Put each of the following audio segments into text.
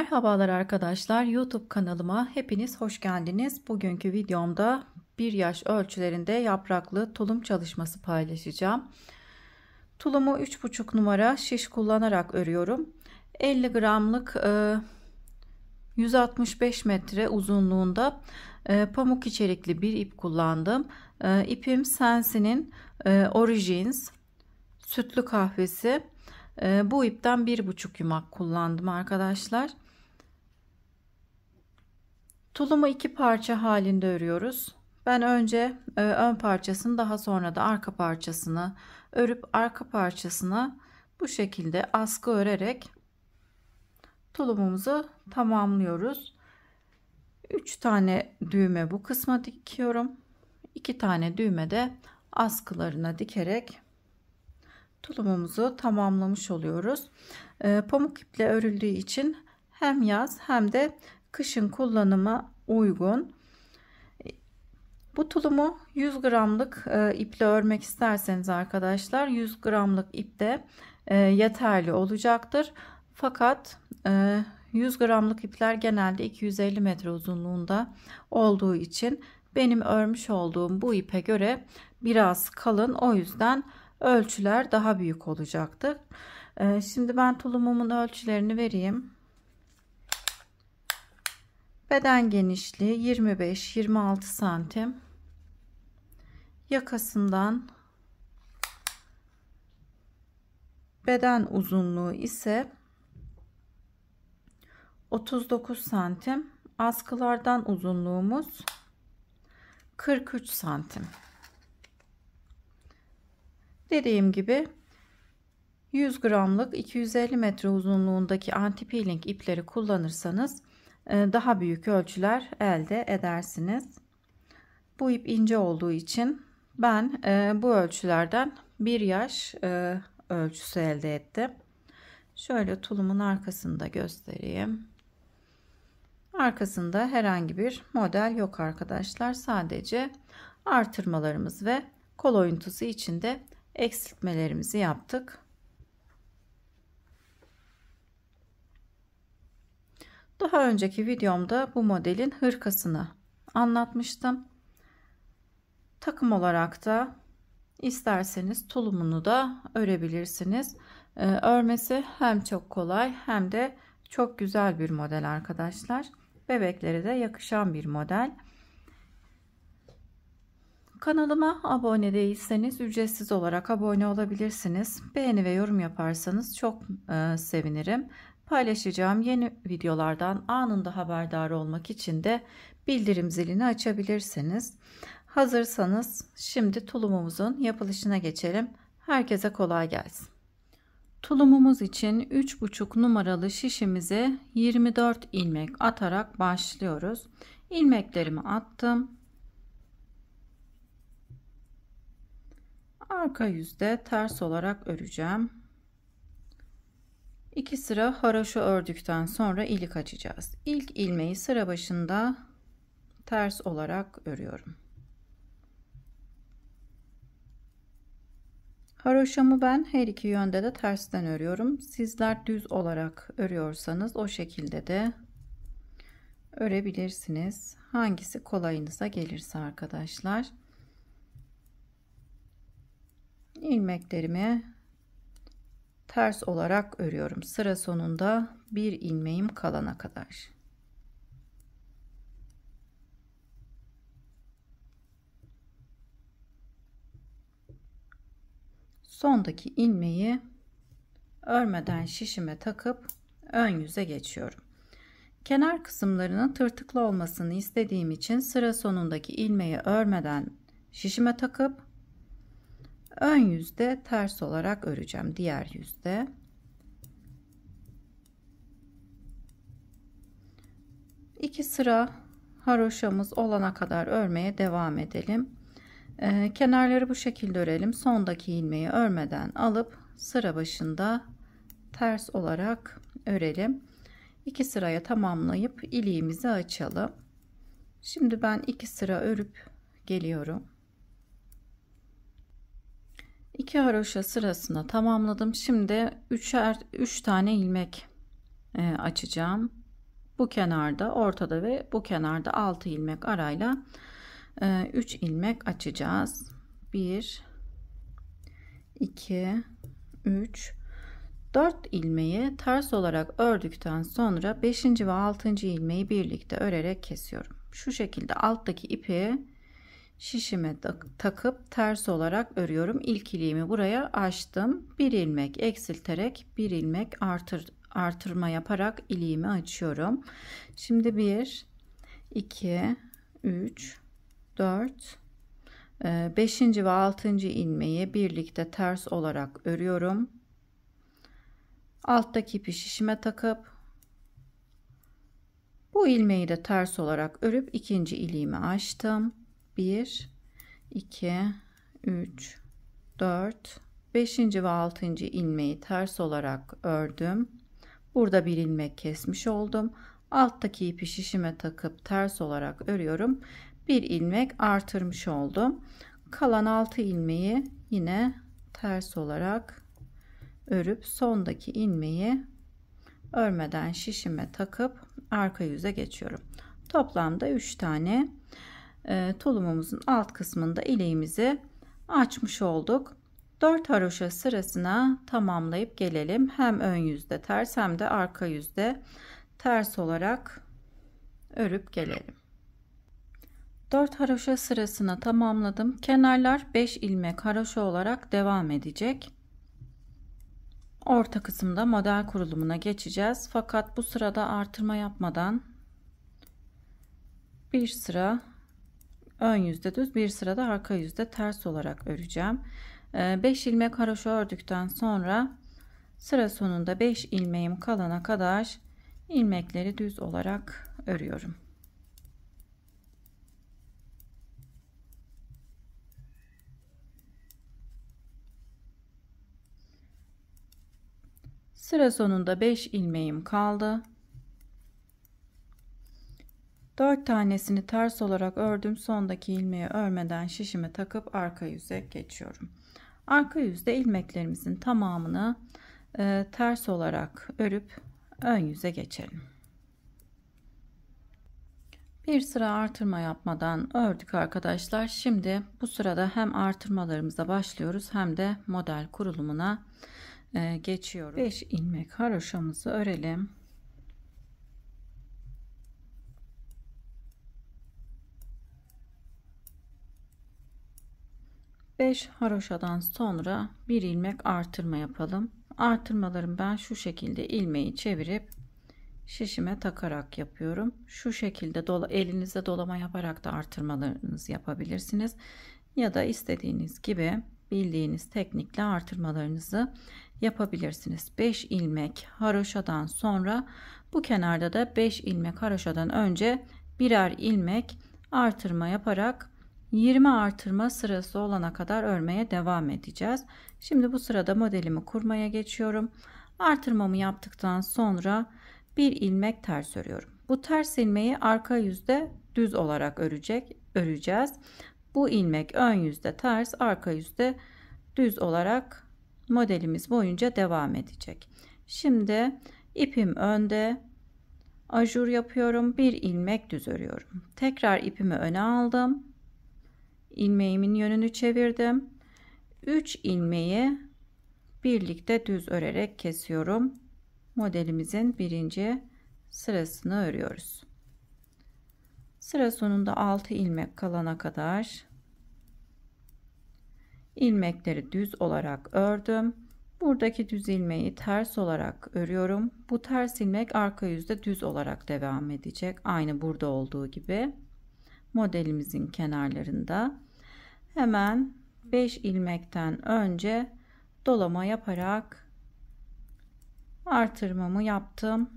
Merhabalar arkadaşlar, YouTube kanalıma hepiniz hoş geldiniz. Bugünkü videomda 1 yaş ölçülerinde yapraklı tulum çalışması paylaşacağım. Tulumu 3,5 numara şiş kullanarak örüyorum. 50 gramlık 165 metre uzunluğunda pamuk içerikli bir ip kullandım. İpim Sensi'nin Origins sütlü kahvesi. Bu ipten 1,5 yumak kullandım arkadaşlar. Tulumu 2 parça halinde örüyoruz. Ben önce ön parçasını, daha sonra da arka parçasını örüp arka parçasına bu şekilde askı örerek tulumumuzu tamamlıyoruz. 3 tane düğme bu kısma dikiyorum. 2 tane düğme de askılarına dikerek tulumumuzu tamamlamış oluyoruz. Pamuk iple örüldüğü için hem yaz hem de kışın kullanıma uygun. Bu tulumu 100 gramlık iple örmek isterseniz arkadaşlar 100 gramlık ip de yeterli olacaktır. Fakat 100 gramlık ipler genelde 250 metre uzunluğunda olduğu için benim örmüş olduğum bu ipe göre biraz kalın, o yüzden ölçüler daha büyük olacaktır. Şimdi ben tulumumun ölçülerini vereyim. Beden genişliği 25-26 santim. Yakasından beden uzunluğu ise 39 santim. Askılardan uzunluğumuz 43 santim. Dediğim gibi 100 gramlık 250 metre uzunluğundaki anti peeling ipleri kullanırsanız daha büyük ölçüler elde edersiniz. Bu ip ince olduğu için ben bu ölçülerden 1 yaş ölçüsü elde ettim. Şöyle tulumun arkasını da göstereyim. Arkasında herhangi bir model yok arkadaşlar. Sadece artırmalarımız ve kol oyuntusu içinde eksiltmelerimizi yaptık. Daha önceki videomda bu modelin hırkasını anlatmıştım. Takım olarak da isterseniz tulumunu da örebilirsiniz. Örmesi hem çok kolay hem de çok güzel bir model arkadaşlar. Bebeklere de yakışan bir model. Kanalıma abone değilseniz ücretsiz olarak abone olabilirsiniz. Beğeni ve yorum yaparsanız çok sevinirim. Paylaşacağım yeni videolardan anında haberdar olmak için de bildirim zilini açabilirsiniz. Hazırsanız şimdi tulumumuzun yapılışına geçelim. Herkese kolay gelsin. Tulumumuz için 3,5 numaralı şişimize 24 ilmek atarak başlıyoruz. İlmeklerimi attım. Arka yüzde ters olarak öreceğim. 2 sıra haroşa ördükten sonra ilik açacağız. İlk ilmeği sıra başında ters olarak örüyorum. Haroşamı ben her iki yönde de tersten örüyorum. Sizler düz olarak örüyorsanız o şekilde de örebilirsiniz. Hangisi kolayınıza gelirse arkadaşlar. İlmeklerimi ters olarak örüyorum. Sıra sonunda bir ilmeğim kalana kadar. Sondaki ilmeği örmeden şişime takıp ön yüze geçiyorum. Kenar kısımlarının tırtıklı olmasını istediğim için sıra sonundaki ilmeği örmeden şişime takıp ön yüzde ters olarak öreceğim. Diğer yüzde. İki sıra haroşamız olana kadar örmeye devam edelim. Kenarları bu şekilde örelim. Sondaki ilmeği örmeden alıp sıra başında ters olarak örelim. 2 sıraya tamamlayıp iliğimizi açalım. Şimdi ben 2 sıra örüp geliyorum. 2 haroşa sırasını tamamladım. Şimdi 3 tane ilmek açacağım. Bu kenarda, ortada ve bu kenarda 6 ilmek arayla 3 ilmek açacağız. 1 2 3 4 ilmeği ters olarak ördükten sonra 5. ve 6. ilmeği birlikte örerek kesiyorum. Şu şekilde alttaki ipi şişime takıp ters olarak örüyorum. İlk iliğimi buraya açtım. Bir ilmek eksilterek bir ilmek artırma yaparak iliğimi açıyorum. Şimdi 1 2 3 4 5. ve 6. ilmeği birlikte ters olarak örüyorum. Alttaki ipi şişime takıp bu ilmeği de ters olarak örüp ikinci iliğimi açtım. 1 2 3 4 5. ve 6. ilmeği ters olarak ördüm. Burada bir ilmek kesmiş oldum. Alttaki ipi şişime takıp ters olarak örüyorum. Bir ilmek artırmış oldum. Kalan 6 ilmeği yine ters olarak örüp sondaki ilmeği örmeden şişime takıp arka yüze geçiyorum. Toplamda 3 tane tulumumuzun alt kısmında iliğimizi açmış olduk. 4 haroşa sırasına tamamlayıp gelelim. Hem ön yüzde ters hem de arka yüzde ters olarak örüp gelelim. 4 haroşa sırasına tamamladım. Kenarlar 5 ilmek haroşa olarak devam edecek. Orta kısımda model kurulumuna geçeceğiz. Fakat bu sırada artırma yapmadan bir sıra ön yüzde düz, bir sıra da arka yüzde ters olarak öreceğim. 5 ilmek haroşa ördükten sonra sıra sonunda 5 ilmeğim kalana kadar ilmekleri düz olarak örüyorum. Sıra sonunda 5 ilmeğim kaldı. 4 tanesini ters olarak ördüm. Sondaki ilmeği örmeden şişime takıp arka yüze geçiyorum. Arka yüzde ilmeklerimizin tamamını ters olarak örüp ön yüze geçelim. Bir sıra artırma yapmadan ördük arkadaşlar. Şimdi bu sırada hem artırmalarımıza başlıyoruz hem de model kurulumuna geçiyoruz. 5 ilmek haroşamızı örelim. Beş haroşadan sonra bir ilmek artırma yapalım. Artırmalarım ben şu şekilde ilmeği çevirip şişime takarak yapıyorum. Şu şekilde elinizde dolama yaparak da artırmalarınızı yapabilirsiniz. Ya da istediğiniz gibi bildiğiniz teknikle artırmalarınızı yapabilirsiniz. 5 ilmek haroşadan sonra bu kenarda da 5 ilmek haroşadan önce birer ilmek artırma yaparak 20 artırma sırası olana kadar örmeye devam edeceğiz. Şimdi bu sırada modelimi kurmaya geçiyorum. Artırmamı yaptıktan sonra bir ilmek ters örüyorum. Bu ters ilmeği arka yüzde düz olarak öreceğiz. Bu ilmek ön yüzde ters, arka yüzde düz olarak modelimiz boyunca devam edecek. Şimdi ipim önde, ajur yapıyorum. Bir ilmek düz örüyorum. Tekrar ipimi öne aldım. İlmeğimin yönünü çevirdim. 3 ilmeği birlikte düz örerek kesiyorum. Modelimizin birinci sırasını örüyoruz. Sıra sonunda 6 ilmek kalana kadar ilmekleri düz olarak ördüm. Buradaki düz ilmeği ters olarak örüyorum. Bu ters ilmek arka yüzde düz olarak devam edecek. Aynı burada olduğu gibi. Modelimizin kenarlarında hemen 5 ilmekten önce dolama yaparak artırmamı yaptım.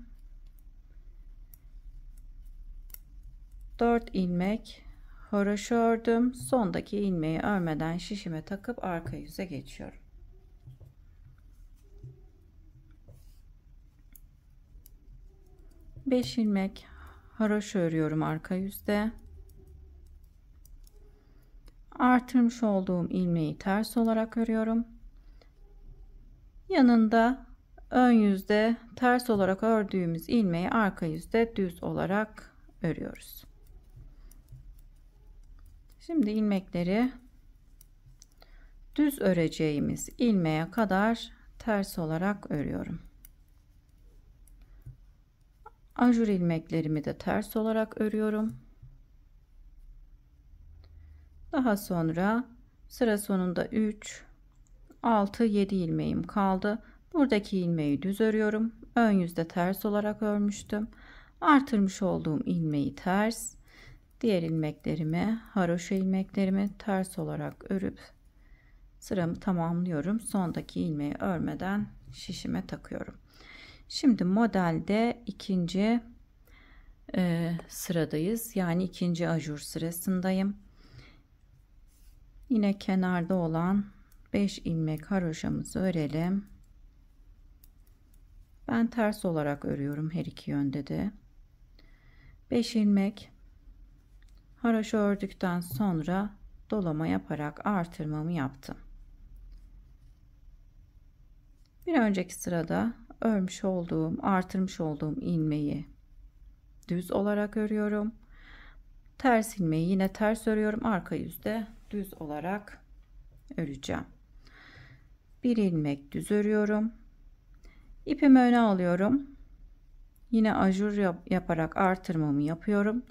4 ilmek haroşa ördüm. Sondaki ilmeği örmeden şişime takıp arka yüze geçiyorum. Beş ilmek haroşa örüyorum arka yüzde. Artırmış olduğum ilmeği ters olarak örüyorum. Yanında ön yüzde ters olarak ördüğümüz ilmeği arka yüzde düz olarak örüyoruz. Şimdi ilmekleri düz öreceğimiz ilmeğe kadar ters olarak örüyorum. Ajur ilmeklerimi de ters olarak örüyorum. Daha sonra sıra sonunda 3, 6, 7 ilmeğim kaldı. Buradaki ilmeği düz örüyorum. Ön yüzde ters olarak örmüştüm. Artırmış olduğum ilmeği ters. Diğer ilmeklerimi, haroşa ilmeklerimi ters olarak örüp sıramı tamamlıyorum. Sondaki ilmeği örmeden şişime takıyorum. Şimdi modelde ikinci sıradayız. Yani ikinci ajur sırasındayım. Yine kenarda olan 5 ilmek haroşamızı örelim. Ben ters olarak örüyorum her iki yönde de. 5 ilmek haroşa ördükten sonra dolama yaparak artırmamı yaptım. Bir önceki sırada örmüş olduğum, artırmış olduğum ilmeği düz olarak örüyorum. Ters ilmeği yine ters örüyorum. Arka yüzde düz olarak öreceğim. Bir ilmek düz örüyorum. İpimi öne alıyorum. Yine ajur yaparak artırmamı yapıyorum.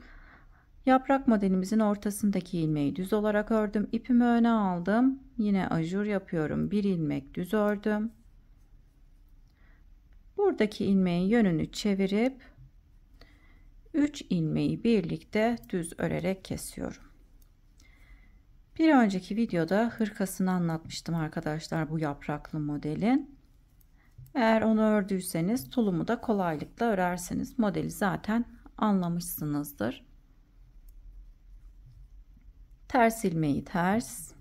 Yaprak modelimizin ortasındaki ilmeği düz olarak ördüm. İpimi öne aldım. Yine ajur yapıyorum. Bir ilmek düz ördüm. Buradaki ilmeğin yönünü çevirip 3 ilmeği birlikte düz örerek kesiyorum. Bir önceki videoda hırkasını anlatmıştım arkadaşlar, bu yapraklı modelin. Eğer onu ördüyseniz tulumu da kolaylıkla örersiniz. Modeli zaten anlamışsınızdır. Ters ilmeği ters,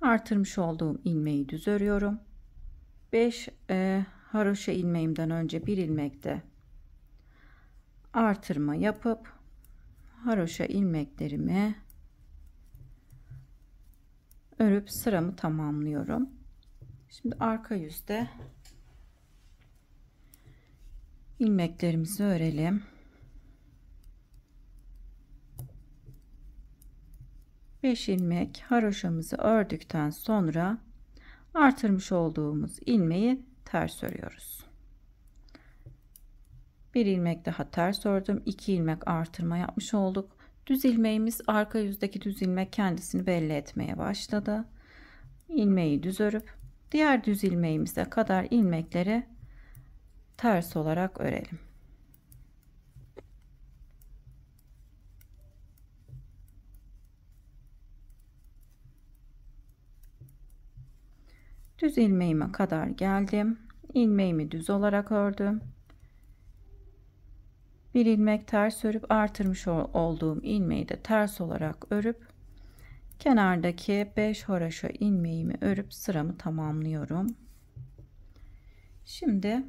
artırmış olduğum ilmeği düz örüyorum. 5 haroşa ilmeğimden önce bir ilmekte artırma yapıp haroşa ilmeklerimi örüp sıramı tamamlıyorum. Şimdi arka yüzde ilmeklerimizi örelim. 5 ilmek haroşamızı ördükten sonra artırmış olduğumuz ilmeği ters örüyoruz. Bir ilmek daha ters ördüm. 2 ilmek artırma yapmış olduk. Düz ilmeğimiz, arka yüzdeki düz ilmek kendisini belli etmeye başladı. İlmeği düz örüp diğer düz ilmeğimize kadar ilmekleri ters olarak örelim. Düz ilmeğime kadar geldim. İlmeğimi düz olarak ördüm. Bir ilmek ters örüp artırmış olduğum ilmeği de ters olarak örüp kenardaki 5 haroşa ilmeğimi örüp sıramı tamamlıyorum. Şimdi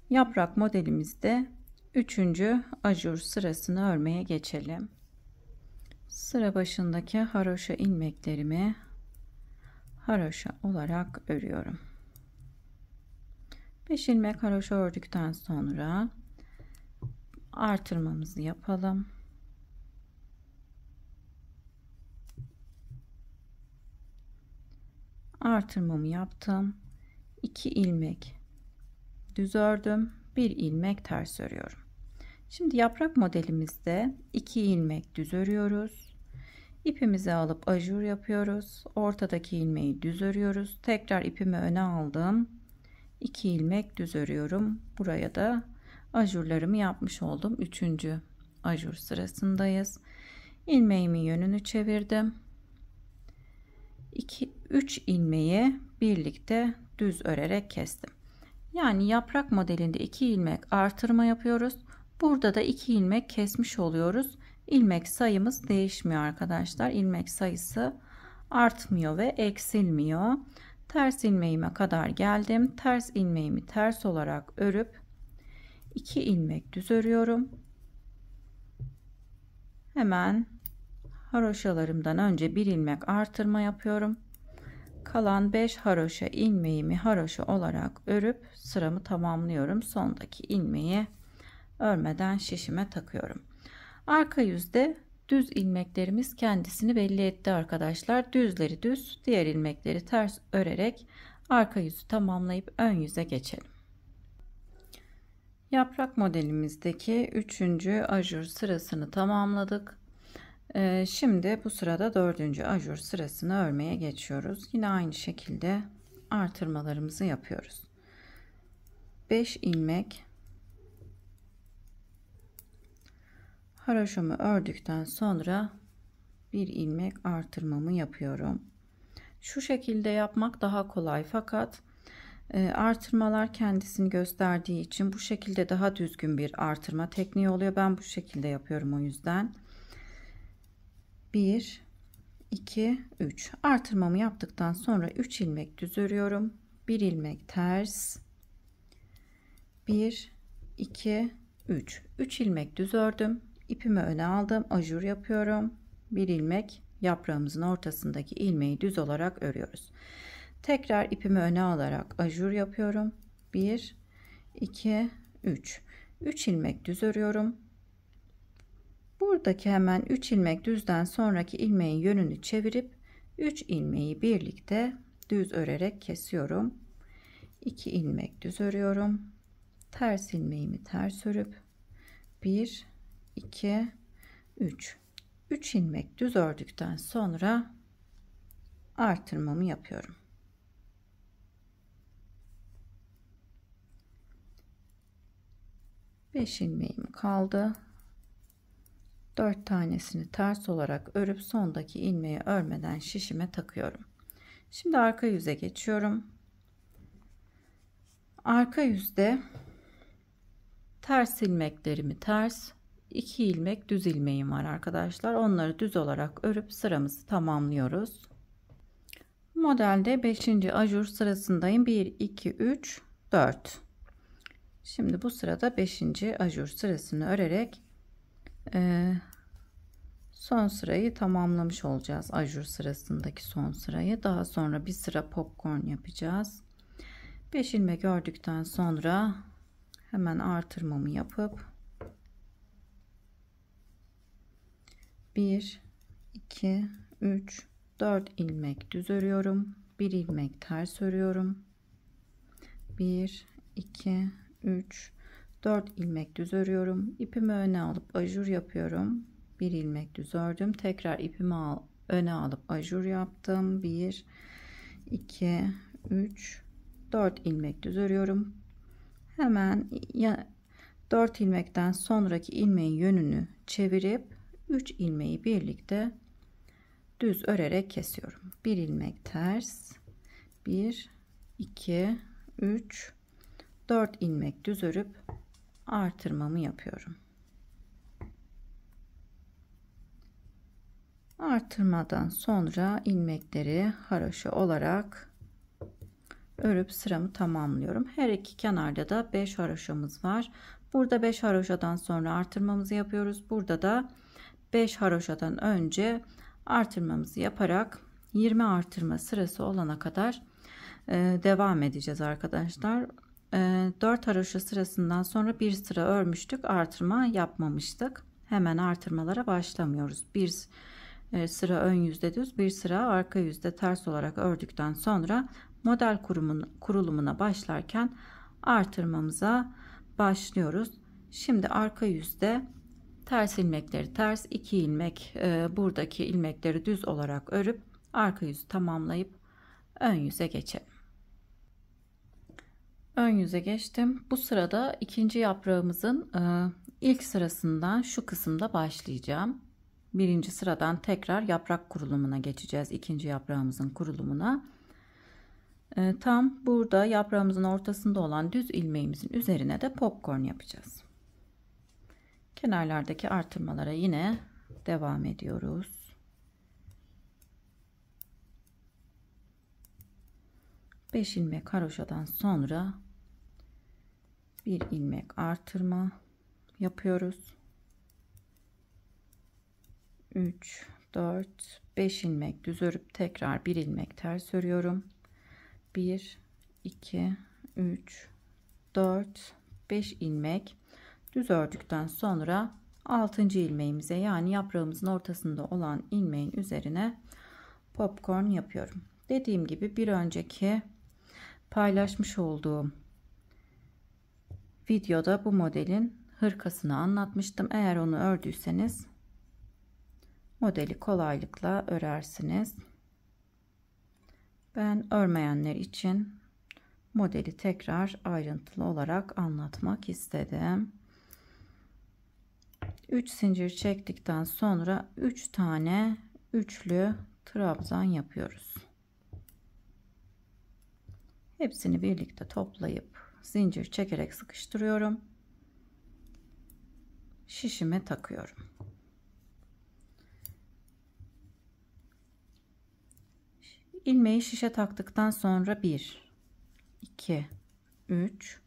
yaprak modelimizde 3. ajur sırasını örmeye geçelim. Sıra başındaki haroşa ilmeklerimi haroşa olarak örüyorum. 5 ilmek haroşa ördükten sonra artırmamızı yapalım. Artırmamı yaptım. 2 ilmek düz ördüm. 1 ilmek ters örüyorum. Şimdi yaprak modelimizde 2 ilmek düz örüyoruz. İpimizi alıp ajur yapıyoruz. Ortadaki ilmeği düz örüyoruz. Tekrar ipimi öne aldım. 2 ilmek düz örüyorum. Buraya da ajurlarımı yapmış oldum. 3. ajur sırasındayız. İlmeğimin yönünü çevirdim. 3 ilmeği birlikte düz örerek kestim. Yani yaprak modelinde 2 ilmek artırma yapıyoruz. Burada da 2 ilmek kesmiş oluyoruz. İlmek sayımız değişmiyor arkadaşlar. İlmek sayısı artmıyor ve eksilmiyor. Ters ilmeğime kadar geldim. Ters ilmeğimi ters olarak örüp 2 ilmek düz örüyorum. Hemen haroşalarımdan önce bir ilmek artırma yapıyorum. Kalan 5 haroşa ilmeğimi haroşa olarak örüp sıramı tamamlıyorum. Sondaki ilmeği örmeden şişime takıyorum. Arka yüzde düz ilmeklerimiz kendisini belli etti arkadaşlar. Düzleri düz, diğer ilmekleri ters örerek arka yüzü tamamlayıp ön yüze geçelim. Yaprak modelimizdeki 3. ajur sırasını tamamladık. Şimdi bu sırada 4. ajur sırasını örmeye geçiyoruz. Yine aynı şekilde artırmalarımızı yapıyoruz. 5 ilmek haroşamı ördükten sonra bir ilmek artırmamı yapıyorum. Şu şekilde yapmak daha kolay, fakat artırmalar kendisini gösterdiği için bu şekilde daha düzgün bir artırma tekniği oluyor. Ben bu şekilde yapıyorum o yüzden. 1 2 3 artırmamı yaptıktan sonra 3 ilmek düz örüyorum. 1 ilmek ters. 1 2 3 ilmek düz ördüm. İpimi öne aldım. Ajur yapıyorum. 1 ilmek yaprağımızın ortasındaki ilmeği düz olarak örüyoruz. Tekrar ipimi öne alarak ajur yapıyorum. 1 2 3 ilmek düz örüyorum. Buradaki hemen 3 ilmek düzden sonraki ilmeğin yönünü çevirip 3 ilmeği birlikte düz örerek kesiyorum. 2 ilmek düz örüyorum. Ters ilmeğimi ters örüp 1 2 3 ilmek düz ördükten sonra artırmamı yapıyorum. Beş ilmeğim kaldı. 4 tanesini ters olarak örüp sondaki ilmeği örmeden şişime takıyorum. Şimdi arka yüze geçiyorum. Arka yüzde ters ilmeklerimi ters, 2 ilmek düz ilmeğim var arkadaşlar. Onları düz olarak örüp sıramızı tamamlıyoruz. Modelde 5. ajur sırasındayım. 1 2 3 4. Şimdi bu sırada 5. ajur sırasını örerek son sırayı tamamlamış olacağız. Ajur sırasındaki son sırayı. Daha sonra bir sıra popcorn yapacağız. 5 ilmek ördükten sonra hemen artırmamı yapıp 1 2 3 4 ilmek düz örüyorum. 1 ilmek ters örüyorum. 1 2 3 4 ilmek düz örüyorum. İpimi öne alıp ajur yapıyorum. 1 ilmek düz ördüm. Tekrar ipimi öne alıp ajur yaptım. 1 2 3 4 ilmek düz örüyorum. Hemen 4 ilmekten sonraki ilmeğin yönünü çevirip 3 ilmeği birlikte düz örerek kesiyorum. 1 ilmek ters, 1 2 3 4 ilmek düz örüp artırmamı yapıyorum. Artırmadan sonra ilmekleri haroşa olarak örüp sıramı tamamlıyorum. Her iki kenarda da 5 haroşamız var. Burada 5 haroşadan sonra artırmamızı yapıyoruz. Burada da 5 haroşadan önce artırmamızı yaparak 20 artırma sırası olana kadar devam edeceğiz arkadaşlar. 4 haroşa sırasından sonra bir sıra örmüştük, artırma yapmamıştık. Hemen artırmalara başlamıyoruz. Bir sıra ön yüzde düz, bir sıra arka yüzde ters olarak ördükten sonra model kurulumuna başlarken artırmamıza başlıyoruz. Şimdi arka yüzde ters ilmekleri ters, 2 ilmek buradaki ilmekleri düz olarak örüp arka yüzü tamamlayıp ön yüze geçelim. Ön yüze geçtim. Bu sırada ikinci yaprağımızın ilk sırasından şu kısımda başlayacağım. Birinci sıradan tekrar yaprak kurulumuna geçeceğiz. İkinci yaprağımızın kurulumuna. Tam burada yaprağımızın ortasında olan düz ilmeğimizin üzerine de popcorn yapacağız. Kenarlardaki artırmalara yine devam ediyoruz. 5 ilmek haroşadan sonra bir ilmek artırma yapıyoruz. 3 4, 5 ilmek düz örüp tekrar 1 ilmek ters örüyorum. 1, 2, 3, 4, 5 ilmek düz ördükten sonra 6. ilmeğimize, yani yaprağımızın ortasında olan ilmeğin üzerine popcorn yapıyorum. Dediğim gibi bir önceki paylaşmış olduğum videoda bu modelin hırkasını anlatmıştım. Eğer onu ördüyseniz modeli kolaylıkla örersiniz. Ben örmeyenler için modeli tekrar ayrıntılı olarak anlatmak istedim. 3 zincir çektikten sonra 3 tane üçlü trabzan yapıyoruz. Hepsini birlikte toplayıp zincir çekerek sıkıştırıyorum. Şişime takıyorum. İlmeği şişe taktıktan sonra 1, 2, 3,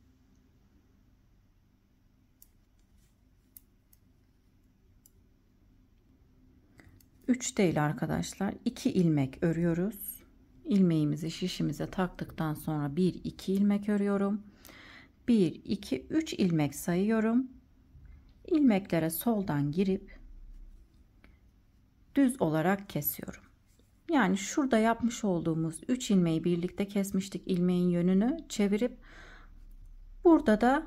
3 değil arkadaşlar, 2 ilmek örüyoruz. İlmeğimizi şişimize taktıktan sonra 1, 2 ilmek örüyorum. 1, 2, 3 ilmek sayıyorum. İlmeklere soldan girip düz olarak kesiyorum. Yani şurada yapmış olduğumuz 3 ilmeği birlikte kesmiştik. İlmeğin yönünü çevirip burada da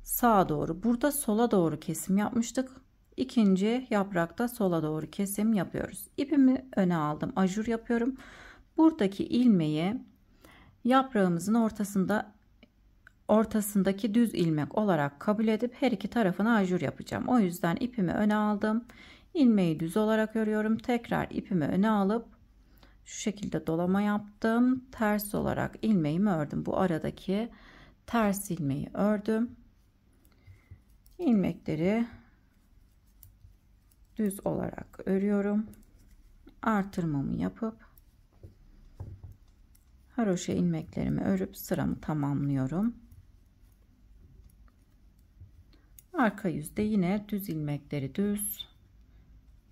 sağa doğru, burada sola doğru kesim yapmıştık. İkinci yaprakta sola doğru kesim yapıyoruz. İpimi öne aldım, ajur yapıyorum. Buradaki ilmeği yaprağımızın ortasındaki düz ilmek olarak kabul edip her iki tarafına ajur yapacağım. O yüzden ipimi öne aldım. İlmeği düz olarak örüyorum. Tekrar ipimi öne alıp şu şekilde dolama yaptım. Ters olarak ilmeğimi ördüm. Bu aradaki ters ilmeği ördüm. İlmekleri düz olarak örüyorum. Artırmamı yapıp haroşa ilmeklerimi örüp sıramı tamamlıyorum. Arka yüzde yine düz ilmekleri düz,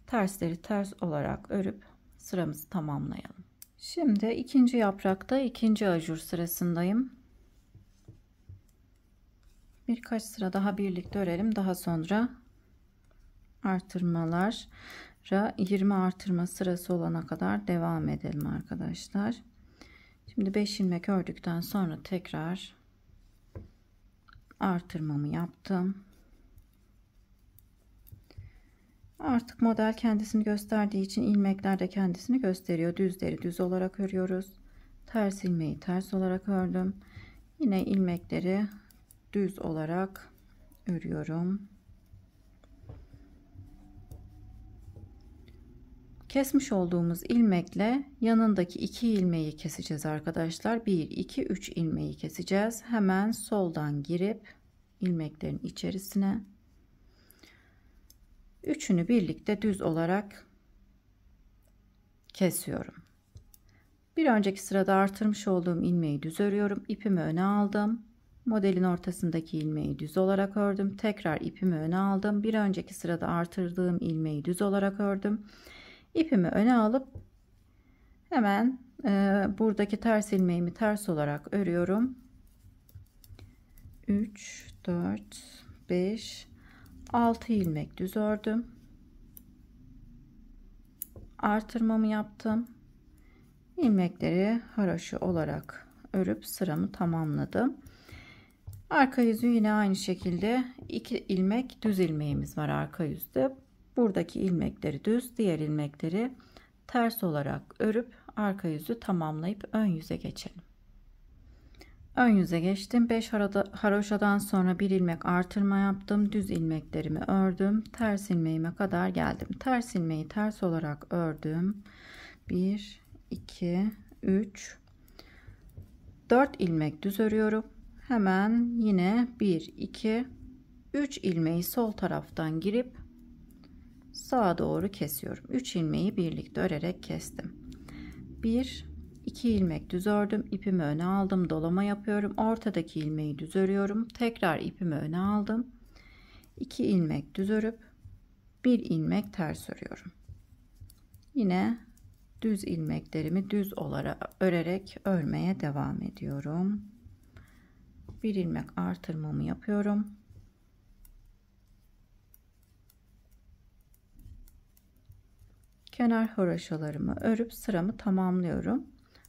tersleri ters olarak örüp sıramızı tamamlayalım. Şimdi ikinci yaprakta ikinci ajur sırasındayım. Birkaç sıra daha birlikte örelim. Daha sonra artırmalara 20 artırma sırası olana kadar devam edelim arkadaşlar. Şimdi 5 ilmek ördükten sonra tekrar artırmamı yaptım. Artık model kendisini gösterdiği için ilmekler de kendisini gösteriyor. Düzleri düz olarak örüyoruz. Ters ilmeği ters olarak ördüm. Yine ilmekleri düz olarak örüyorum. Kesmiş olduğumuz ilmekle yanındaki 2 ilmeği keseceğiz arkadaşlar. 1, 2, 3 ilmeği keseceğiz. Hemen soldan girip ilmeklerin içerisine üçünü birlikte düz olarak kesiyorum. Bir önceki sırada artırmış olduğum ilmeği düz örüyorum. İpimi öne aldım. Modelin ortasındaki ilmeği düz olarak ördüm. Tekrar ipimi öne aldım. Bir önceki sırada artırdığım ilmeği düz olarak ördüm. İpimi öne alıp hemen buradaki ters ilmeğimi ters olarak örüyorum. 3, 4, 5, 6 ilmek düz ördüm. Artırmamı yaptım. İlmekleri haroşa olarak örüp sıramı tamamladım. Arka yüzü yine aynı şekilde 2 ilmek düz ilmeğimiz var arka yüzde. Buradaki ilmekleri düz, diğer ilmekleri ters olarak örüp arka yüzü tamamlayıp ön yüze geçelim. Ön yüze geçtim. 5 haroşadan sonra bir ilmek artırma yaptım. Düz ilmeklerimi ördüm. Ters ilmeğime kadar geldim. Ters ilmeği ters olarak ördüm. 1, 2, 3, 4 ilmek düz örüyorum. Hemen yine 1, 2, 3 ilmeği sol taraftan girip sağa doğru kesiyorum. 3 ilmeği birlikte örerek kestim. 1, 2 ilmek düz ördüm. İpimi öne aldım. Dolama yapıyorum. Ortadaki ilmeği düz örüyorum. Tekrar ipimi öne aldım. 2 ilmek düz örüp 1 ilmek ters örüyorum. Yine düz ilmeklerimi düz olarak örerek örmeye devam ediyorum. Bir ilmek artırmamı yapıyorum. Kenar haroşalarımı örüp sıramı tamamlıyorum.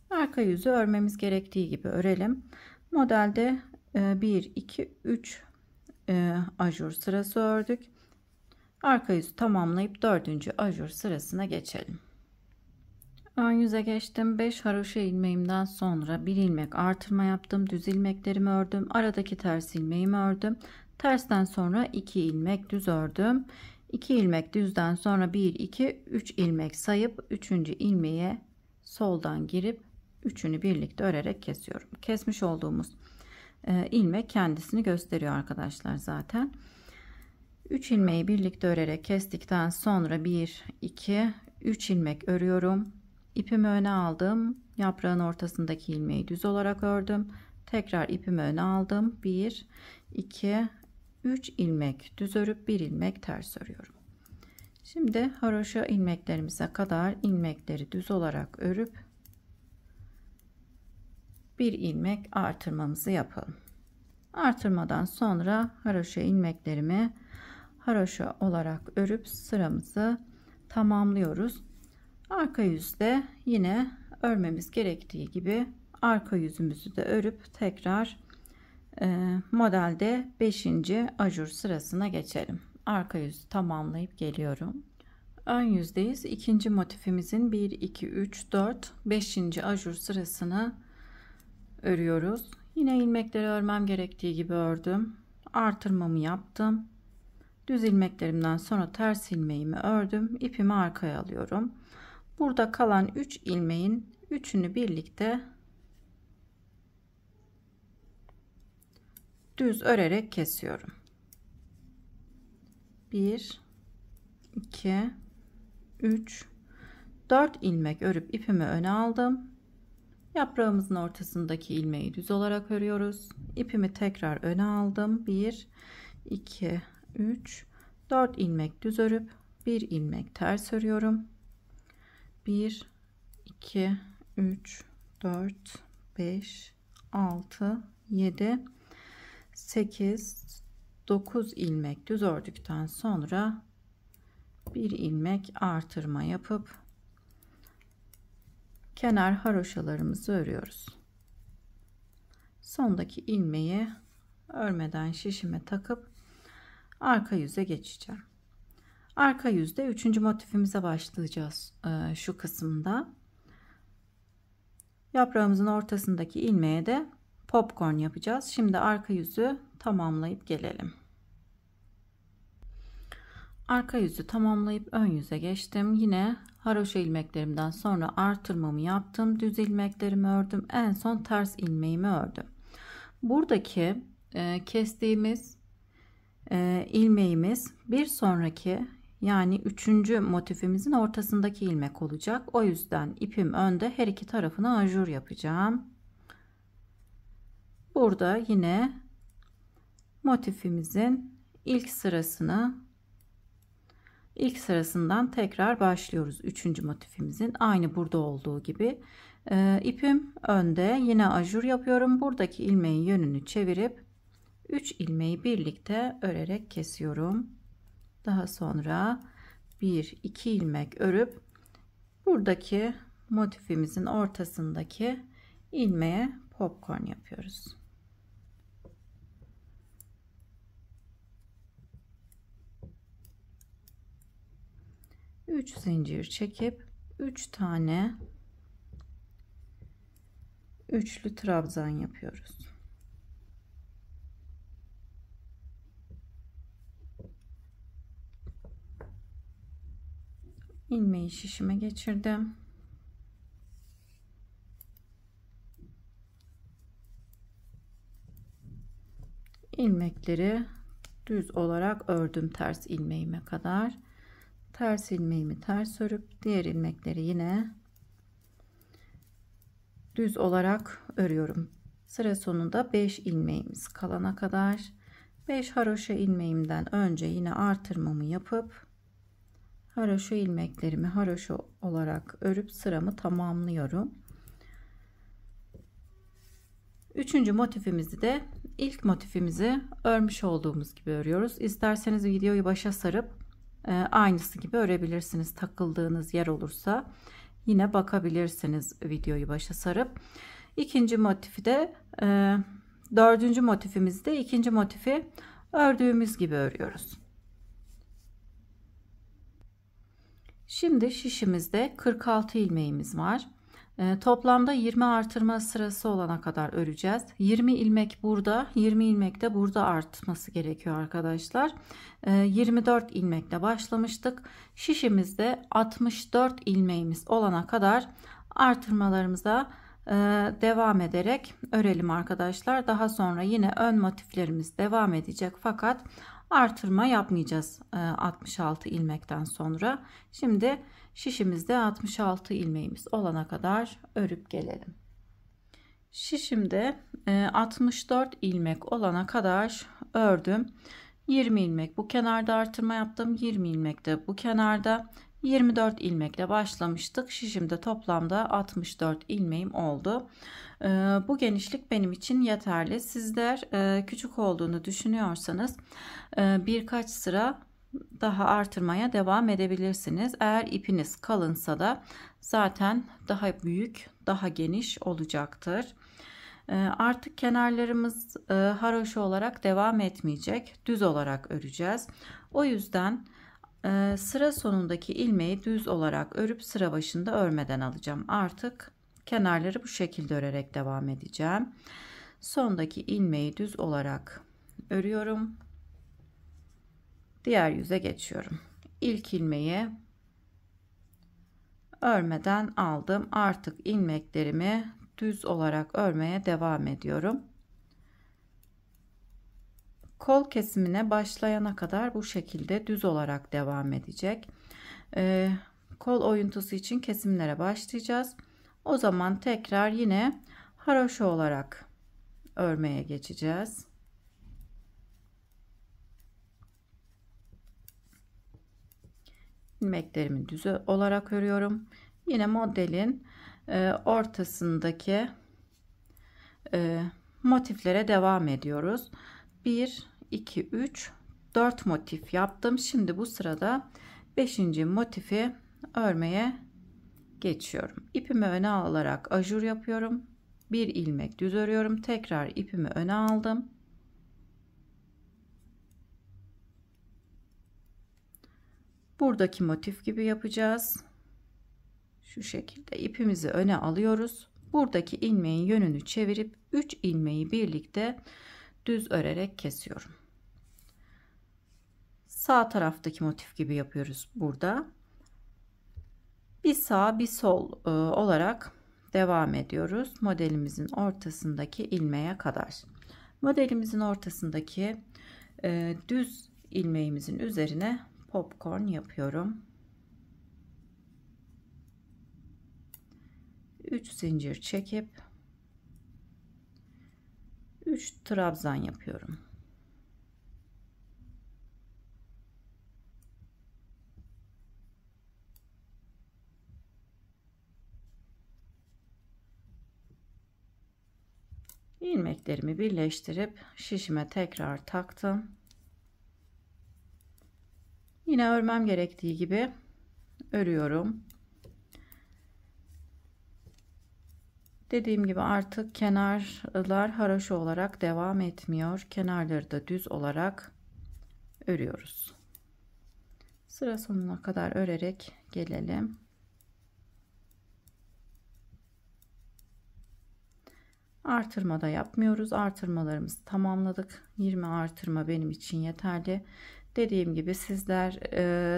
Arka yüzü örmemiz gerektiği gibi örelim. Modelde 1 2 3 ajur sırası ördük. Arka yüzü tamamlayıp 4. ajur sırasına geçelim. Ön yüze geçtim. 5 haroşa ilmeğimden sonra bir ilmek artırma yaptım. Düz ilmeklerimi ördüm. Aradaki ters ilmeğimi ördüm. Tersten sonra 2 ilmek düz ördüm. 2 ilmek düzden sonra 1 2 3 ilmek sayıp 3. ilmeğe soldan girip üçünü birlikte örerek kesiyorum. Kesmiş olduğumuz ilmek kendisini gösteriyor arkadaşlar zaten. 3 ilmeği birlikte örerek kestikten sonra 1 2 3 ilmek örüyorum. İpimi öne aldım. Yaprağın ortasındaki ilmeği düz olarak ördüm. Tekrar ipimi öne aldım. 1 2 3 ilmek düz örüp 1 ilmek ters örüyorum. Şimdi haroşa ilmeklerimize kadar ilmekleri düz olarak örüp bir ilmek artırmamızı yapalım. Artırmadan sonra haroşa ilmeklerimi haroşa olarak örüp sıramızı tamamlıyoruz. Arka yüzde yine örmemiz gerektiği gibi arka yüzümüzü de örüp tekrar modelde 5. ajur sırasına geçelim. Arka yüzü tamamlayıp geliyorum. Ön yüzdeyiz. İkinci motifimizin 1 2 3 4 5. ajur sırasını örüyoruz. Yine ilmekleri örmem gerektiği gibi ördüm. Artırmamı yaptım. Düz ilmeklerimden sonra ters ilmeğimi ördüm. İpimi arkaya alıyorum. Burada kalan 3 ilmeğin üçünü birlikte düz örerek kesiyorum. 1 2 3 4 ilmek örüp ipimi öne aldım. Yaprağımızın ortasındaki ilmeği düz olarak örüyoruz. İpimi tekrar öne aldım. 1 2 3 4 ilmek düz örüp 1 ilmek ters örüyorum. 1 2 3 4 5 6 7 8 9 ilmek düz ördükten sonra bir ilmek artırma yapıp kenar haroşalarımızı örüyoruz. Sondaki ilmeği örmeden şişime takıp arka yüze geçeceğim. Arka yüzde 3. motifimize başlayacağız şu kısımda. Yaprağımızın ortasındaki ilmeğe de popcorn yapacağız. Şimdi arka yüzü tamamlayıp gelelim. Arka yüzü tamamlayıp ön yüze geçtim. Yine haroşa ilmeklerimden sonra artırmamı yaptım. Düz ilmeklerimi ördüm. En son ters ilmeğimi ördüm. Buradaki kestiğimiz ilmeğimiz bir sonraki yani 3. motifimizin ortasındaki ilmek olacak. O yüzden ipim önde, her iki tarafına ajur yapacağım. Burada yine motifimizin ilk sırasından tekrar başlıyoruz. 3. motifimizin aynı burada olduğu gibi ipim önde, yine ajur yapıyorum. Buradaki ilmeğin yönünü çevirip 3 ilmeği birlikte örerek kesiyorum. Daha sonra 1 2 ilmek örüp buradaki motifimizin ortasındaki ilmeğe popcorn yapıyoruz. 3 zincir çekip 3 tane üçlü trabzan yapıyoruz. İlmeği şişime geçirdim. İlmekleri düz olarak ördüm ters ilmeğime kadar. Ters ilmeğimi ters örüp diğer ilmekleri yine düz olarak örüyorum. Sıra sonunda 5 ilmeğimiz kalana kadar 5 haroşa ilmeğimden önce yine artırmamı yapıp haroşa ilmeklerimi haroşa olarak örüp sıramı tamamlıyorum. Üçüncü motifimizi de ilk motifimizi örmüş olduğumuz gibi örüyoruz. İsterseniz videoyu başa sarıp aynısı gibi örebilirsiniz. Takıldığınız yer olursa yine bakabilirsiniz videoyu başa sarıp. İkinci motifi de dördüncü motifimizi de ikinci motifi ördüğümüz gibi örüyoruz. Şimdi şişimizde 46 ilmeğimiz var. Toplamda 20 artırma sırası olana kadar öreceğiz. 20 ilmek burada, 20 ilmek de burada artması gerekiyor arkadaşlar. 24 ilmekle başlamıştık. Şişimizde 64 ilmeğimiz olana kadar artırmalarımıza devam ederek örelim arkadaşlar. Daha sonra yine ön motiflerimiz devam edecek fakat artırma yapmayacağız 66 ilmekten sonra. Şimdi şişimizde 66 ilmeğimiz olana kadar örüp gelelim. Şişimde 64 ilmek olana kadar ördüm. 20 ilmek bu kenarda artırma yaptım. 20 ilmek de bu kenarda. 24 ilmekle başlamıştık. Şişimde toplamda 64 ilmeğim oldu. Bu genişlik benim için yeterli. Sizler küçük olduğunu düşünüyorsanız birkaç sıra daha artırmaya devam edebilirsiniz. Eğer ipiniz kalınsa da zaten daha büyük, daha geniş olacaktır. Artık kenarlarımız haroşa olarak devam etmeyecek. Düz olarak öreceğiz. O yüzden sıra sonundaki ilmeği düz olarak örüp sıra başında örmeden alacağım. Artık kenarları bu şekilde örerek devam edeceğim. Sondaki ilmeği düz olarak örüyorum. Diğer yüze geçiyorum. İlk ilmeği örmeden aldım. Artık ilmeklerimi düz olarak örmeye devam ediyorum. Kol kesimine başlayana kadar bu şekilde düz olarak devam edecek. Kol oyuntusu için kesimlere başlayacağız. O zaman tekrar yine haroşa olarak örmeye geçeceğiz. İlmeklerimi düz olarak örüyorum. Yine modelin ortasındaki motiflere devam ediyoruz. 1, 2, 3, 4 motif yaptım. Şimdi bu sırada 5. motifi örmeye geçiyorum. İpimi öne alarak ajur yapıyorum. Bir ilmek düz örüyorum. Tekrar ipimi öne aldım. Buradaki motif gibi yapacağız. Şu şekilde ipimizi öne alıyoruz. Buradaki ilmeğin yönünü çevirip 3 ilmeği birlikte düz örerek kesiyorum. Sağ taraftaki motif gibi yapıyoruz burada. Bir sağ bir sol olarak devam ediyoruz. Modelimizin ortasındaki ilmeğe kadar. Modelimizin ortasındaki düz ilmeğimizin üzerine popcorn yapıyorum. 3 zincir çekip 3 trabzan yapıyorum. İlmeklerimi birleştirip şişime tekrar taktım. Yine örmem gerektiği gibi örüyorum. Dediğim gibi artık kenarlar haroşa olarak devam etmiyor. Kenarları da düz olarak örüyoruz. Sıra sonuna kadar örerek gelelim. Artırma da yapmıyoruz. Artırmalarımızı tamamladık. 20 artırma benim için yeterli. Dediğim gibi sizler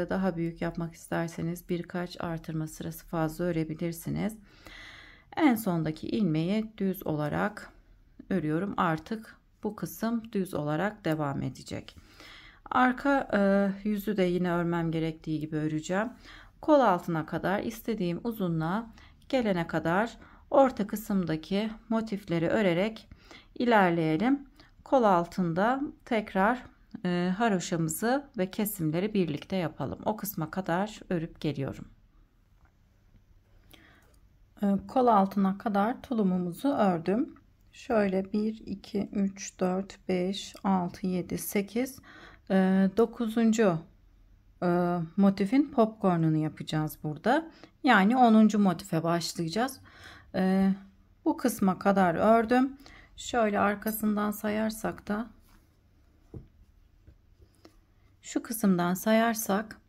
daha büyük yapmak isterseniz birkaç artırma sırası fazla örebilirsiniz. En sondaki ilmeği düz olarak örüyorum. Artık bu kısım düz olarak devam edecek. Arka yüzü de yine örmem gerektiği gibi öreceğim. Kol altına kadar istediğim uzunluğa gelene kadar orta kısımdaki motifleri örerek ilerleyelim. Kol altında tekrar haroşamızı ve kesimleri birlikte yapalım. O kısma kadar örüp geliyorum. Kol altına kadar tulumumuzu ördüm. Şöyle 1 2 3 4 5 6 7 8 9. motifin popcorn'unu yapacağız burada. Yani 10. motife başlayacağız. Bu kısma kadar ördüm. Şöyle arkasından sayarsak da şu kısımdan sayarsak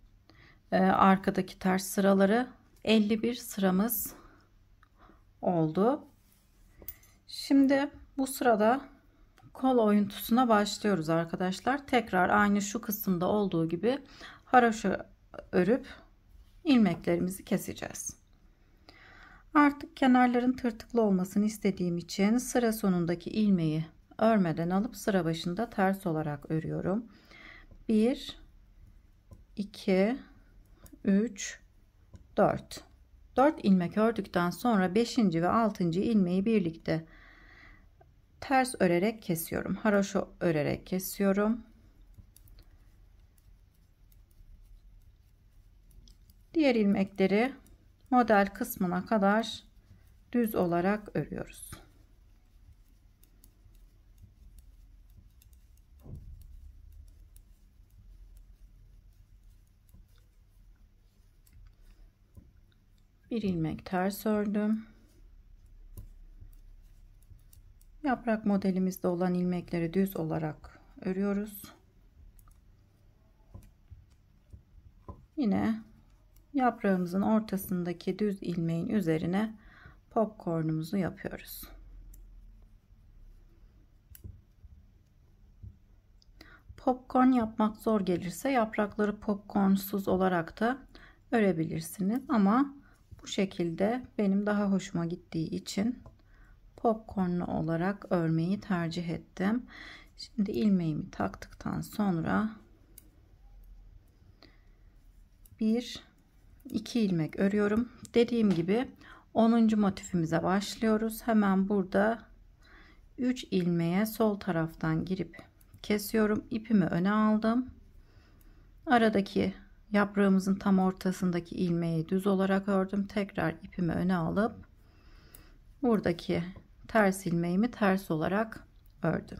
arkadaki ters sıraları 51 sıramız oldu. Şimdi bu sırada kol oyuntusuna başlıyoruz arkadaşlar. Tekrar aynı şu kısımda olduğu gibi haroşa örüp ilmeklerimizi keseceğiz. Artık kenarların tırtıklı olmasını istediğim için sıra sonundaki ilmeği örmeden alıp sıra başında ters olarak örüyorum. 1 2 3 4 ilmek ördükten sonra 5. ve 6. ilmeği birlikte ters örerek kesiyorum. Haroşa örerek kesiyorum. Diğer ilmekleri model kısmına kadar düz olarak örüyoruz. Bir ilmek ters ördüm. Yaprak modelimizde olan ilmekleri düz olarak örüyoruz. Yine yaprağımızın ortasındaki düz ilmeğin üzerine popcornumuzu yapıyoruz. Popcorn yapmak zor gelirse yaprakları popcornsuz olarak da örebilirsiniz ama bu şekilde benim daha hoşuma gittiği için popcornlu olarak örmeyi tercih ettim. Şimdi ilmeğimi taktıktan sonra 1 2 ilmek örüyorum. Dediğim gibi 10. motifimize başlıyoruz. Hemen burada 3 ilmeğe sol taraftan girip kesiyorum. İpimi öne aldım. Aradaki yaprağımızın tam ortasındaki ilmeği düz olarak ördüm. Tekrar ipimi öne alıp buradaki ters ilmeğimi ters olarak ördüm.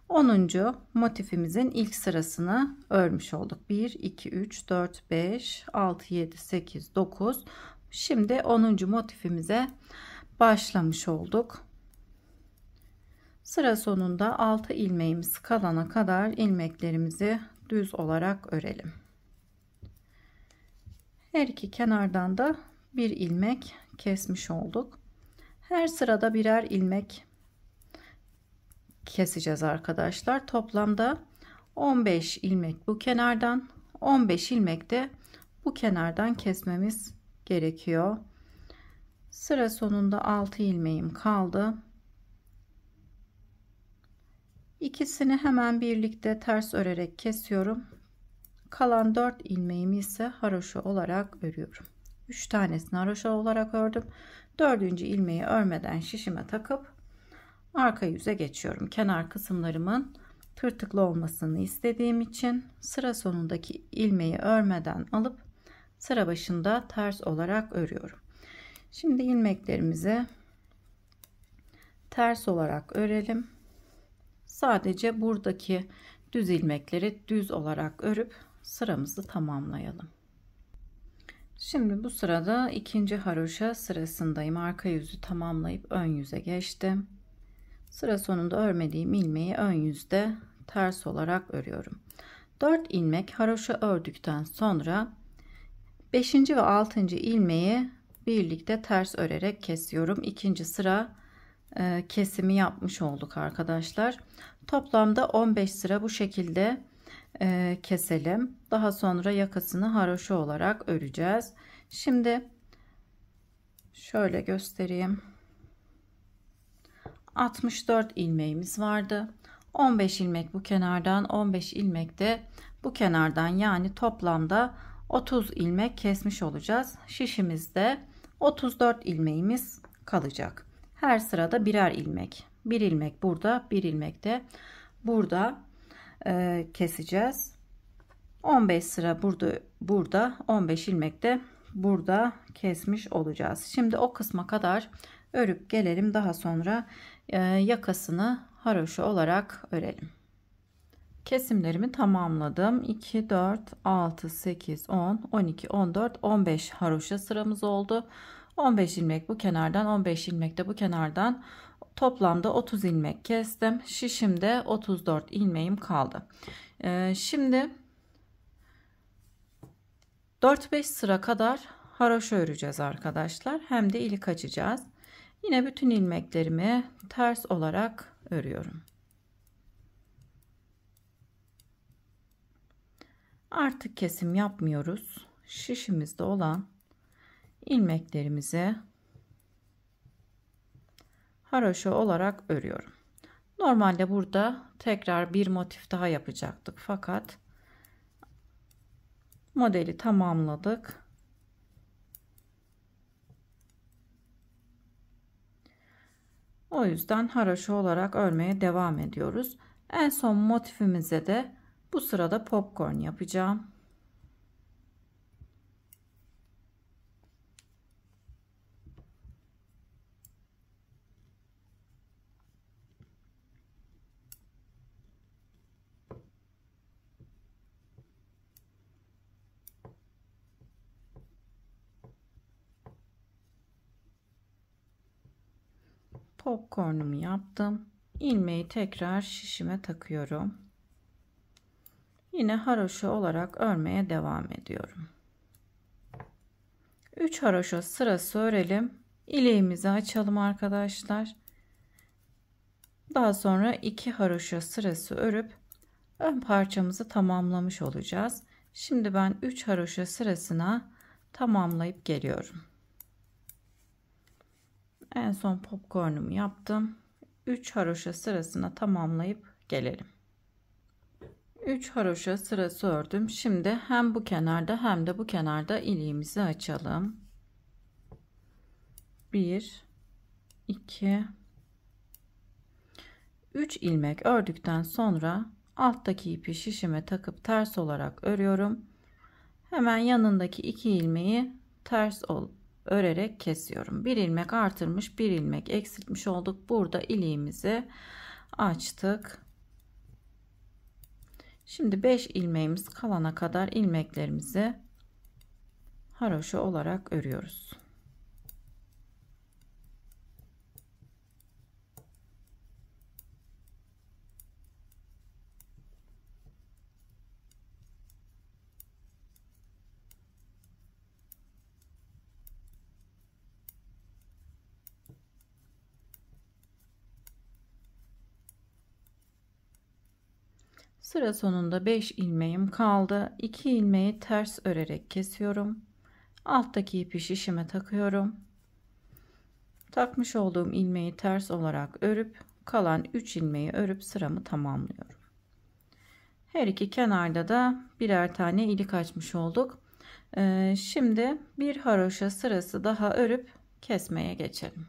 10. motifimizin ilk sırasını örmüş olduk. 1 2 3 4 5 6 7 8 9. Şimdi 10. motifimize başlamış olduk. Sıra sonunda 6 ilmeğimiz kalana kadar ilmeklerimizi düz olarak örelim. Her iki kenardan da bir ilmek kesmiş olduk. Her sırada birer ilmek keseceğiz arkadaşlar. Toplamda 15 ilmek bu kenardan, 15 ilmek de bu kenardan kesmemiz gerekiyor. Sıra sonunda 6 ilmeğim kaldı. İkisini hemen birlikte ters örerek kesiyorum. Kalan 4 ilmeğimi ise haroşa olarak örüyorum. 3 tanesini haroşa olarak ördüm. 4. ilmeği örmeden şişime takıp arka yüze geçiyorum. Kenar kısımlarımın tırtıklı olmasını istediğim için sıra sonundaki ilmeği örmeden alıp sıra başında ters olarak örüyorum. Şimdi ilmeklerimizi ters olarak örelim. Sadece buradaki düz ilmekleri düz olarak örüp sıramızı tamamlayalım. Şimdi bu sırada ikinci haroşa sırasındayım. Arka yüzü tamamlayıp ön yüze geçtim. Sıra sonunda örmediğim ilmeği ön yüzde ters olarak örüyorum. 4 ilmek haroşa ördükten sonra 5. ve 6. ilmeği birlikte ters örerek kesiyorum. İkinci sıra kesimi yapmış olduk arkadaşlar. Toplamda 15 sıra bu şekilde keselim. Daha sonra yakasını haroşa olarak öreceğiz. Şimdi şöyle göstereyim. 64 ilmeğimiz vardı. 15 ilmek bu kenardan, 15 ilmek de bu kenardan, yani toplamda 30 ilmek kesmiş olacağız. Şişimizde 34 ilmeğimiz kalacak. Her sırada birer ilmek. Bir ilmek burada, bir ilmek de burada. keseceğiz. 15 sıra burada 15 ilmek de burada kesmiş olacağız. Şimdi o kısma kadar örüp gelelim. Daha sonra yakasını haroşa olarak örelim. Kesimlerimi tamamladım. 2, 4, 6, 8, 10, 12, 14, 15 haroşa sıramız oldu. 15 ilmek bu kenardan, 15 ilmek de bu kenardan. Toplamda 30 ilmek kestim. Şişimde 34 ilmeğim kaldı. Şimdi 4-5 sıra kadar haroşa öreceğiz arkadaşlar. Hem de ilik açacağız. Yine bütün ilmeklerimi ters olarak örüyorum. Artık kesim yapmıyoruz. Şişimizde olan ilmeklerimizi haroşa olarak örüyorum. Normalde burada tekrar bir motif daha yapacaktık. Fakat modeli tamamladık. O yüzden haroşa olarak örmeye devam ediyoruz. En son motifimize de bu sırada popcorn yapacağım. Popcornumu yaptım. İlmeği tekrar şişime takıyorum. Yine haroşa olarak örmeye devam ediyorum. 3 haroşa sırası örelim. İleğimizi açalım arkadaşlar. Daha sonra 2 haroşa sırası örüp ön parçamızı tamamlamış olacağız. Şimdi ben 3 haroşa sırasına tamamlayıp geliyorum. En son popcornumu yaptım. 3 haroşa sırasına tamamlayıp gelelim. 3 haroşa sırası ördüm. Şimdi hem bu kenarda hem de bu kenarda iliğimizi açalım. 1 2 3 ilmek ördükten sonra alttaki ipi şişime takıp ters olarak örüyorum. Hemen yanındaki 2 ilmeği ters örerek kesiyorum. 1 ilmek artırmış, 1 ilmek eksiltmiş olduk. Burada iliğimizi açtık. Şimdi 5 ilmeğimiz kalana kadar ilmeklerimizi haroşa olarak örüyoruz. Sıra sonunda 5 ilmeğim kaldı. 2 ilmeği ters örerek kesiyorum. Alttaki ipi şişime takıyorum. Takmış olduğum ilmeği ters olarak örüp kalan 3 ilmeği örüp sıramı tamamlıyorum. Her iki kenarda da birer tane ilik açmış olduk. Şimdi bir haroşa sırası daha örüp kesmeye geçelim.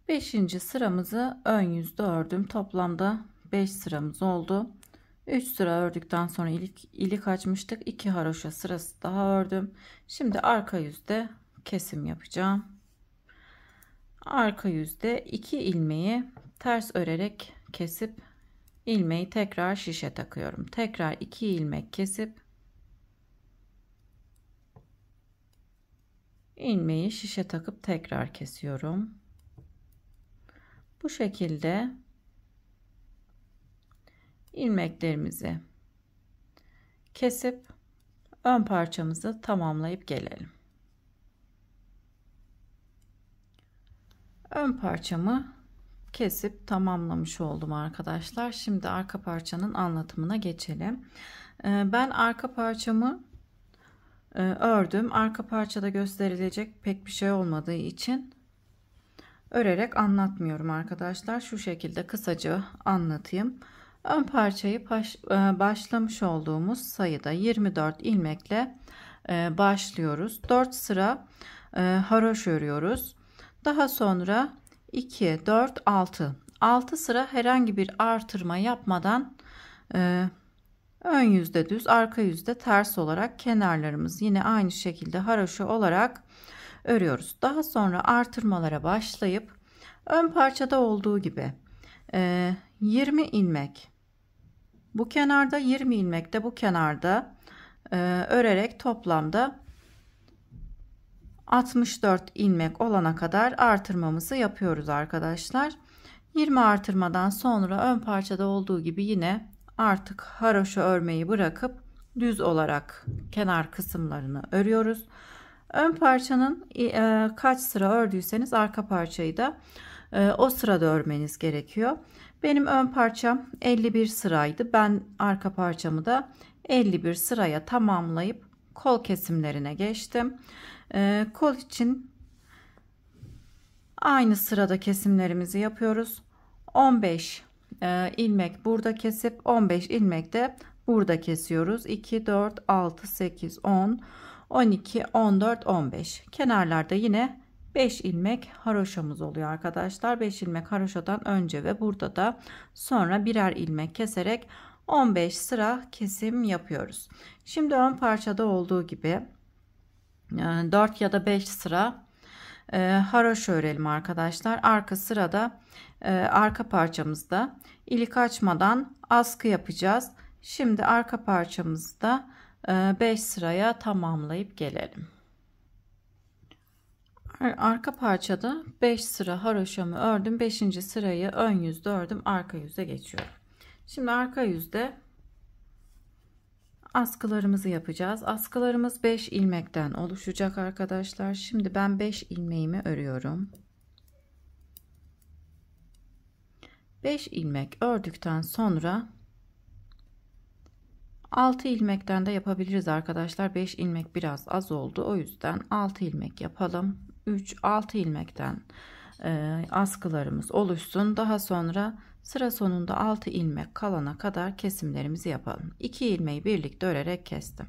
5. sıramızı ön yüzde ördüm. Toplamda 5 sıramız oldu. 3 sıra ördükten sonra ilik açmıştık. 2 haroşa sırası daha ördüm. Şimdi arka yüzde kesim yapacağım. Arka yüzde 2 ilmeği ters örerek kesip ilmeği tekrar şişe takıyorum. Tekrar 2 ilmek kesip ilmeği şişe takıp tekrar kesiyorum. Bu şekilde ilmeklerimizi kesip ön parçamızı tamamlayıp gelelim. Ön parçamı kesip tamamlamış oldum arkadaşlar. Şimdi arka parçanın anlatımına geçelim. Ben arka parçamı ördüm. Arka parçada gösterilecek pek bir şey olmadığı için örerek anlatmıyorum arkadaşlar. Şu şekilde kısaca anlatayım. Ön parçayı başlamış olduğumuz sayıda 24 ilmekle başlıyoruz. 4 sıra haroşa örüyoruz. Daha sonra 2, 4, 6 sıra herhangi bir artırma yapmadan Ön yüzde düz, arka yüzde ters olarak kenarlarımız yine aynı şekilde haroşa olarak örüyoruz. Daha sonra artırmalara başlayıp ön parçada olduğu gibi 20 ilmek bu kenarda, 20 ilmek de bu kenarda örerek toplamda 64 ilmek olana kadar artırmamızı yapıyoruz arkadaşlar. 20 artırmadan sonra ön parçada olduğu gibi yine artık haroşa örmeyi bırakıp düz olarak kenar kısımlarını örüyoruz. Ön parçanın kaç sıra ördüyseniz arka parçayı da o sırada örmeniz gerekiyor. Benim ön parçam 51 sıraydı. Ben arka parçamı da 51 sıraya tamamlayıp kol kesimlerine geçtim. Kol için aynı sırada kesimlerimizi yapıyoruz. 15 ilmek burada kesip 15 ilmek de burada kesiyoruz. 2, 4, 6, 8, 10, 12, 14, 15. Kenarlarda yine 5 ilmek haroşamız oluyor arkadaşlar. 5 ilmek haroşadan önce ve burada da sonra birer ilmek keserek 15 sıra kesim yapıyoruz. Şimdi ön parçada olduğu gibi 4 ya da 5 sıra haroşa örelim arkadaşlar. Arka sırada arka parçamızda ilik açmadan askı yapacağız. Şimdi arka parçamızda 5 sıraya tamamlayıp gelelim. Arka parçada 5 sıra haroşamı ördüm. 5. sırayı ön yüzde ördüm. Arka yüze geçiyorum. Şimdi arka yüzde askılarımızı yapacağız. Askılarımız 5 ilmekten oluşacak arkadaşlar. Şimdi ben 5 ilmeğimi örüyorum. 5 ilmek ördükten sonra 6 ilmekten de yapabiliriz arkadaşlar. 5 ilmek biraz az oldu. O yüzden 6 ilmek yapalım. 6 ilmekten askılarımız oluşsun. Daha sonra sıra sonunda 6 ilmek kalana kadar kesimlerimizi yapalım. 2 ilmeği birlikte örerek kestim.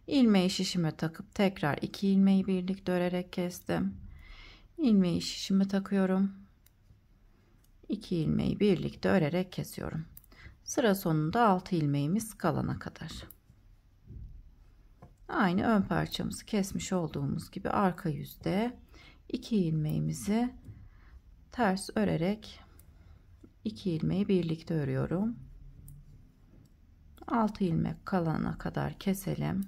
İlmeği şişime takıp tekrar 2 ilmeği birlikte örerek kestim. İlmeği şişime takıyorum. 2 ilmeği birlikte örerek kesiyorum. Sıra sonunda 6 ilmeğimiz kalana kadar. Aynı ön parçamızı kesmiş olduğumuz gibi arka yüzde 2 ilmeğimizi ters örerek 2 ilmeği birlikte örüyorum. 6 ilmek kalana kadar keselim.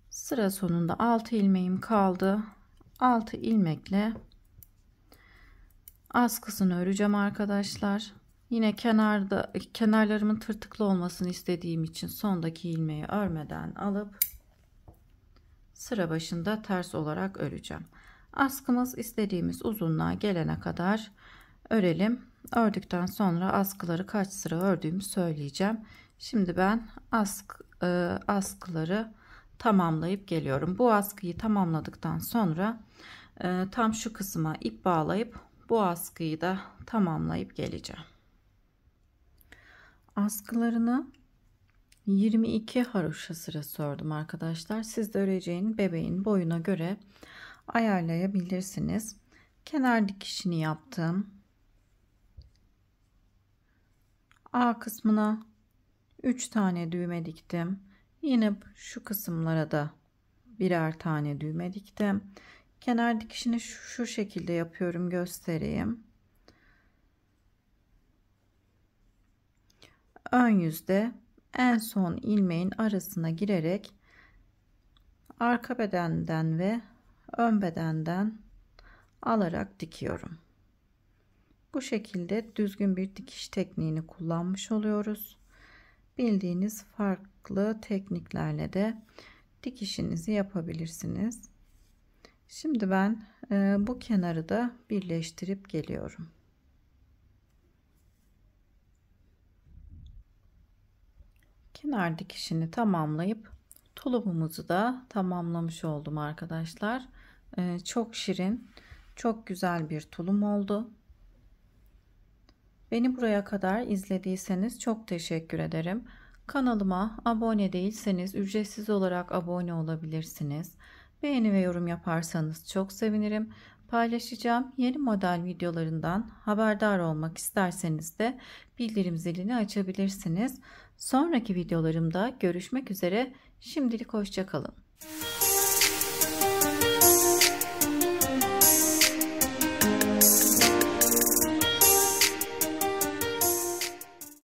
Sıra sonunda 6 ilmeğim kaldı. 6 ilmekle askısını öreceğim arkadaşlar. Yine kenarlarımın tırtıklı olmasını istediğim için sondaki ilmeği örmeden alıp sıra başında ters olarak öreceğim. Askımız istediğimiz uzunluğa gelene kadar örelim. Ördükten sonra askıları kaç sıra ördüğümü söyleyeceğim. Şimdi ben askıları tamamlayıp geliyorum. Bu askıyı tamamladıktan sonra tam şu kısma ip bağlayıp bu askıyı da tamamlayıp geleceğim. Askılarını 22 haroşa sırası ördüm arkadaşlar. Siz de öreceğin bebeğin boyuna göre ayarlayabilirsiniz. Kenar dikişini yaptım. A kısmına 3 tane düğme diktim. Yine şu kısımlara da birer tane düğme diktim. Kenar dikişini şu şekilde yapıyorum, göstereyim. Ön yüzde en son ilmeğin arasına girerek arka bedenden ve ön bedenden alarak dikiyorum. Bu şekilde düzgün bir dikiş tekniğini kullanmış oluyoruz. Bildiğiniz farklı tekniklerle de dikişinizi yapabilirsiniz. Şimdi ben bu kenarı da birleştirip geliyorum. Kenar dikişini tamamlayıp tulumumuzu da tamamlamış oldum arkadaşlar. Çok şirin, çok güzel bir tulum oldu. Beni buraya kadar izlediyseniz çok teşekkür ederim. Kanalıma abone değilseniz ücretsiz olarak abone olabilirsiniz. Beğeni ve yorum yaparsanız çok sevinirim. paylaşacağım. Yeni model videolarından haberdar olmak isterseniz de bildirim zilini açabilirsiniz. Sonraki videolarımda görüşmek üzere. Şimdilik hoşça kalın.